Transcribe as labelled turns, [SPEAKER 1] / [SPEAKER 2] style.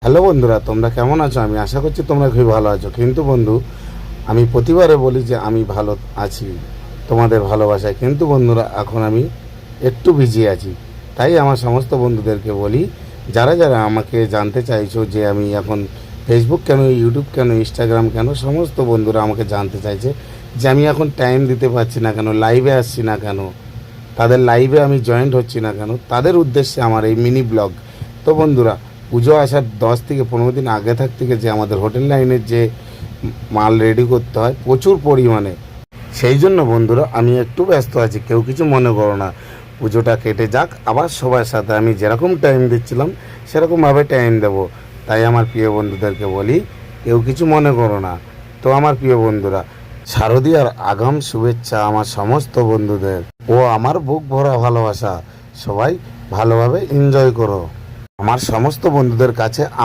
[SPEAKER 1] Hello বন্ধুরা, তোমরা কেমন আছো? আমি আশা করছি তোমরা খুবই ভালো আছো। কিন্তু বন্ধু, আমি প্রতিবারে বলি যে আমি ভালো আছি তোমাদের ভালোবাসায়, কিন্তু বন্ধুরা এখন আমি একটু বিজি আছি। তাই আমার সমস্ত বন্ধুদেরকে বলি, যারা যারা আমাকে জানতে চাইছো যে আমি এখন ফেসবুক কেন, ইউটিউব কেন, ইনস্টাগ্রাম কেন, সমস্ত বন্ধুরা আমাকে জানতে চাইছে যে আমি এখন টাইম দিতে পারছি না কেন, লাইভে আসছি না কেন, তাদের লাইভে আমি জয়েন্ট হচ্ছি না কেন, তাদের উদ্দেশ্যে আমার এই মিনি ব্লগ। তো বন্ধুরা, পুজো আসার 10 থেকে 15 দিন আগে থেকে যে আমাদের হোটেল লাইনের যে মাল রেডি করতে হয় প্রচুর পরিমাণে, সেই জন্য বন্ধুরা আমি একটু ব্যস্ত আছি। কেউ কিছু মনে করো না, পুজোটা কেটে যাক, আবার সবার সাথে আমি যেরকম টাইম দিচ্ছিলাম সেরকমভাবে টাইম দেবো। তাই আমার প্রিয় বন্ধুদেরকে বলি, কেউ কিছু মনে করো না। তো আমার প্রিয় বন্ধুরা, শারদীয়ার আগাম শুভেচ্ছা আমার সমস্ত বন্ধুদের ও আমার বুক ভরা ভালোবাসা। সবাই ভালোভাবে এনজয় করো। আমার সমস্ত বন্ধুদের কাছে